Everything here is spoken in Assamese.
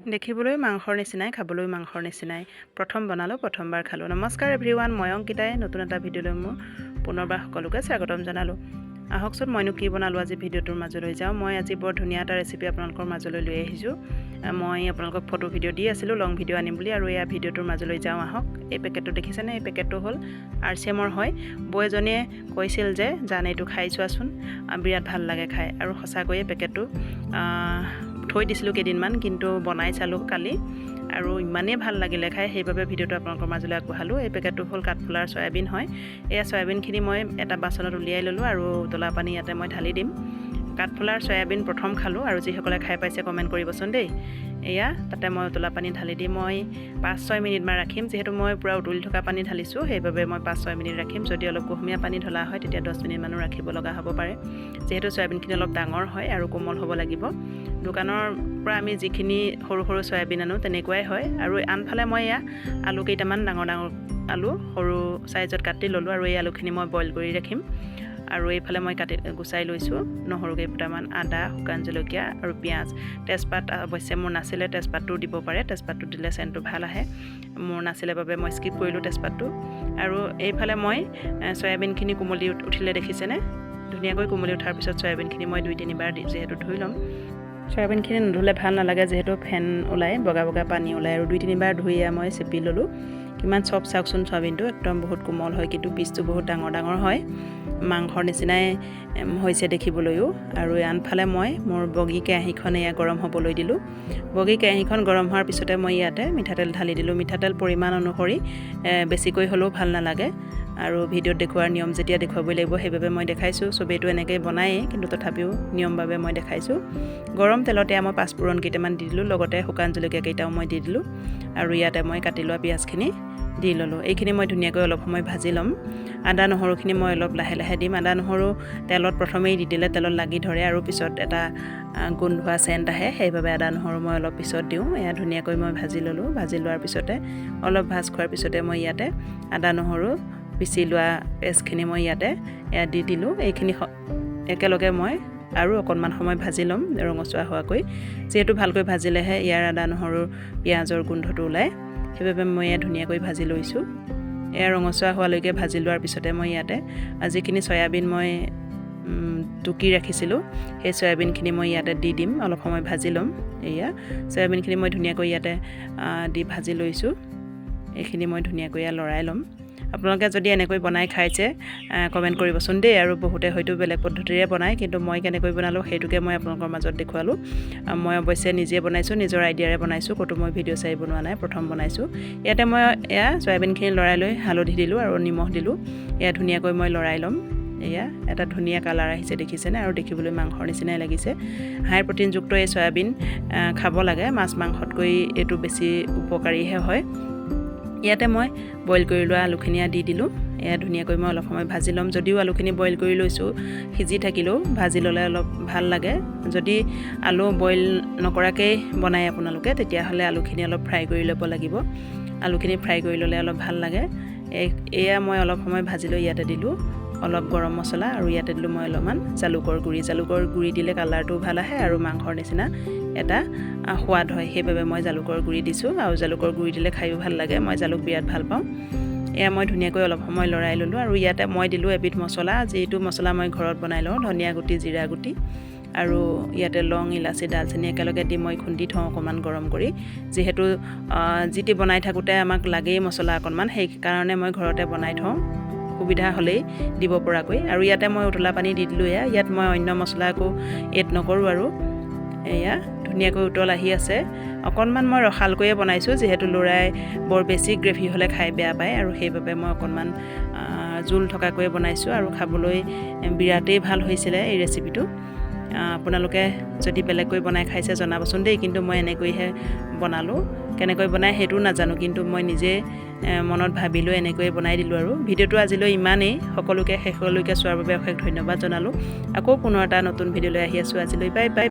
দেখিবলৈ মাংসৰ নিচিনাই খাবলৈ মাংসৰ নিচিনাই প্ৰথম বনালোঁ প্ৰথমবাৰ খালোঁ। নমস্কাৰ এভৰিৱান, মই অংকিতাই নতুন এটা ভিডিঅ'লৈ মোৰ পুনৰবাৰ সকলোকে স্বাগতম জনালোঁ। আহকচোন মইনো কি বনালোঁ আজি ভিডিঅ'টোৰ মাজলৈ যাওঁ। মই আজি বৰ ধুনীয়া এটা ৰেচিপি আপোনালোকৰ মাজলৈ লৈ আহিছোঁ। মই আপোনালোকক ফটো ভিডিঅ' দি আছিলোঁ লং ভিডিঅ' আনিম বুলি, আৰু এয়া ভিডিঅ'টোৰ মাজলৈ যাওঁ আহক। এই পেকেটটো দেখিছেনে? এই পেকেটটো হ'ল RCMৰ হয়। বৌ এজনীয়ে কৈছিল যে জান এইটো খাই চোৱাচোন, বিৰাট ভাল লাগে খাই, আৰু সঁচাকৈয়ে পেকেটটো থৈ দিছিলোঁ কেইদিনমান, কিন্তু বনাই চালোঁ কালি আৰু ইমানেই ভাল লাগিলে খাই, সেইবাবে ভিডিঅ'টো আপোনালোকৰ মাজলৈ আগবঢ়ালোঁ। এই পেকেটটো হ'ল কাঠফুলাৰ চয়াবিন হয়। এয়া চয়াবিনখিনি মই এটা বাচনত উলিয়াই ল'লোঁ আৰু উতলা পানী ইয়াতে মই ঢালি দিম। কাঠফুলাৰ চয়াবিন প্ৰথম খালোঁ, আৰু যিসকলে খাই পাইছে কমেণ্ট কৰিবচোন দেই। এয়া তাতে মই উতলা পানী ঢালি দি মই 5-6 মিনিটমান ৰাখিম। যিহেতু মই পূৰা উতলি থকা পানী ঢালিছোঁ, সেইবাবে মই 5-6 মিনিট ৰাখিম। যদি অলপ কুহুমীয়া পানী ঢলা হয় তেতিয়া 10 মিনিটমানো ৰাখিব লগা হ'ব পাৰে, যিহেতু চয়াবিনখিনি অলপ ডাঙৰ হয় আৰু কোমল হ'ব লাগিব। দোকানৰ পৰা আমি যিখিনি সৰু সৰু চয়াবিন আনো তেনেকুৱাই হয়। আৰু আনফালে মই এয়া আলু কেইটামান ডাঙৰ ডাঙৰ আলু সৰু চাইজত কাটি ল'লোঁ, আৰু এই আলুখিনি মই বইল কৰি ৰাখিম। আৰু এইফালে মই গুচাই লৈছোঁ নহৰু কেইফুটামান, আদা, শুকান জলকীয়া আৰু পিঁয়াজ। তেজপাত অৱশ্যে মোৰ নাছিলে, তেজপাতটো দিব পাৰে, তেজপাতটো দিলে চেণ্টটো ভাল আহে। মোৰ নাছিলে বাবে মই স্কিপ কৰিলোঁ তেজপাতটো। আৰু এইফালে মই চয়াবিনখিনি কোমলি উঠিলে দেখিছেনে? ধুনীয়াকৈ কোমলি উঠাৰ পিছত চয়াবিনখিনি মই 2-3 বাৰ যিহেতু ধুই ল'ম। চয়াবিনখিনি নুধুলে ভাল নালাগে, যিহেতু ফেন ওলায়, বগা বগা পানী ওলায়, আৰু 2-3 বাৰ ধুই মই চেপি ল'লোঁ। কিমান চফ্ট চাওকচোন, চয়াবিনটো একদম বহুত কোমল হয়, কিন্তু পিচটো বহুত ডাঙৰ ডাঙৰ হয়, মাংসৰ নিচিনাই হৈছে দেখিবলৈও। আৰু আনফালে মই মোৰ বগী কেৰাহীখন এয়া গৰম হ'বলৈ দিলোঁ। বগী কেৰাহীখন গৰম হোৱাৰ পিছতে মই ইয়াতে মিঠাতেল ঢালি দিলোঁ। মিঠাতেল পৰিমাণ অনুসৰি বেছিকৈ হ'লেও ভাল নালাগে, আৰু ভিডিঅ'ত দেখুওৱাৰ নিয়ম যেতিয়া দেখুৱাবই লাগিব, সেইবাবে মই দেখাইছোঁ। চবেইটো এনেকৈ বনায়েই, কিন্তু তথাপিও নিয়মভাৱে মই দেখাইছোঁ। গৰম তেলতে মই পাঁচফোৰণ কেইটামান দি দিলোঁ, লগতে শুকান জলকীয়া কেইটাও মই দি দিলোঁ, আৰু ইয়াতে মই কাটি লোৱা পিঁয়াজখিনি দি ল'লোঁ। এইখিনি মই ধুনীয়াকৈ অলপ সময় ভাজি ল'ম। আদা নহৰুখিনি মই অলপ লাহে লাহে দিম। আদা নহৰু তেলত প্ৰথমেই দি দিলে তেলত লাগি ধৰে, আৰু পিছত এটা গোন্ধোৱা চেণ্ট আহে, সেইবাবে আদা নহৰু মই অলপ পিছত দিওঁ। এয়া ধুনীয়াকৈ মই ভাজি ল'লোঁ। ভাজি লোৱাৰ পিছতে অলপ ভাজ খোৱাৰ পিছতে মই ইয়াতে আদা নহৰু পিচি লোৱা পেষ্টখিনি মই ইয়াতে দি দিলোঁ। এইখিনি একেলগে মই আৰু অকণমান সময় ভাজি ল'ম ৰঙচুৱা হোৱাকৈ, যিহেতু ভালকৈ ভাজিলেহে ইয়াৰ আদা নহৰু পিঁয়াজৰ গোন্ধটো ওলায়, সেইবাবে মই এয়া ধুনীয়াকৈ ভাজি লৈছোঁ। এয়া ৰঙচুৱা হোৱালৈকে ভাজি লোৱাৰ পিছতে মই ইয়াতে যিখিনি চয়াবিন মই টুকি ৰাখিছিলোঁ, সেই চয়াবিনখিনি মই ইয়াতে দি দিম। অলপ সময় ভাজি ল'ম। এয়া চয়াবিনখিনি মই ধুনীয়াকৈ ইয়াতে দি ভাজি লৈছোঁ। এইখিনি মই ধুনীয়াকৈ লৰাই ল'ম। আপোনালোকে যদি এনেকৈ বনাই খাইছে কমেণ্ট কৰিবচোন দেই। আৰু বহুতে হয়তো বেলেগ পদ্ধতিৰে বনায়, কিন্তু মই কেনেকৈ বনালোঁ সেইটোকে মই আপোনালোকৰ মাজত দেখুৱালোঁ। মই অৱশ্যে নিজে বনাইছোঁ, নিজৰ আইডিয়াৰে বনাইছোঁ, ক'তো মই ভিডিঅ' চাই বনোৱা নাই, প্ৰথম বনাইছোঁ। ইয়াতে মই এয়া চয়াবিনখিনি লৰাই লৈ হালধি দিলোঁ আৰু নিমখ দিলোঁ। এয়া ধুনীয়াকৈ মই লৰাই ল'ম। এয়া এটা ধুনীয়া কালাৰ আহিছে দেখিছেনে, আৰু দেখিবলৈ মাংসৰ নিচিনাই লাগিছে। হাই প্ৰটিনযুক্ত এই চয়াবিন খাব লাগে, মাছ মাংসতকৈ এইটো বেছি উপকাৰীহে হয়। ইয়াতে মই বইল কৰি লোৱা আলুখিনি দি দিলোঁ। এয়া ধুনীয়াকৈ মই অলপ সময় ভাজি ল'ম। যদিও আলুখিনি বইল কৰি লৈছোঁ, সিজি থাকিলেও ভাজি ল'লে অলপ ভাল লাগে। যদি আলু বইল নকৰাকৈ বনায় আপোনালোকে, তেতিয়াহ'লে আলুখিনি অলপ ফ্ৰাই কৰি ল'ব লাগিব। আলুখিনি ফ্ৰাই কৰি ল'লে অলপ ভাল লাগে। এয়া মই অলপ সময় ভাজি লৈ ইয়াতে দিলোঁ অলপ গৰম মছলা, আৰু ইয়াতে দিলোঁ মই অলপমান জালুকৰ গুড়ি। জালুকৰ গুড়ি দিলে কালাৰটো ভাল আহে আৰু মাংসৰ নিচিনা এটা সোৱাদ হয়, সেইবাবে মই জালুকৰ গুড়ি দিছোঁ। আৰু জালুকৰ গুড়ি দিলে খায়ো ভাল লাগে, মই জালুক বিৰাট ভাল পাওঁ। এয়া মই ধুনীয়াকৈ অলপ সময় লৰাই ল'লোঁ, আৰু ইয়াতে মই দিলোঁ এবিধ মছলা, যিটো মছলা মই ঘৰত বনাই লওঁ, ধনিয়া গুটি, জিৰা গুটি, আৰু ইয়াতে লং, ইলাচি, ডালচেনি একেলগে দি মই খুন্দি থওঁ অকণমান গৰম কৰি। যিহেতু যিটি বনাই থাকোঁতে আমাক লাগেই মছলা অকণমান, সেইকাৰণে মই ঘৰতে বনাই থওঁ, সুবিধা হ'লেই দিব পৰাকৈ। আৰু ইয়াতে মই উতলা পানী দি দিলোঁ। ইয়াত মই অন্য মছলা একো এড নকৰোঁ। আৰু এয়া ধুনীয়াকৈ উতল আহি আছে। অকণমান মই ৰসালকৈয়ে বনাইছোঁ, যিহেতু ল'ৰাই বৰ বেছি গ্ৰেভি হ'লে খাই বেয়া পায়, আৰু সেইবাবে মই অকণমান জোল থকাকৈয়ে বনাইছোঁ, আৰু খাবলৈ বিৰাটেই ভাল হৈছিলে এই ৰেচিপিটো। আপোনালোকে যদি বেলেগকৈ বনাই খাইছে জনাবচোন দেই, কিন্তু মই এনেকৈহে বনালোঁ। কেনেকৈ বনাই সেইটো নাজানো, কিন্তু মই নিজে মনত ভাবিলোঁ এনেকৈয়ে বনাই দিলোঁ। আৰু ভিডিঅ'টো আজিলৈ ইমানেই। সকলোকে শেষলৈকে চোৱাৰ বাবে অশেষ ধন্যবাদ জনালোঁ। আকৌ পুনৰ এটা নতুন ভিডিঅ'লৈ আহি আছোঁ। আজিলৈ বাই বাই।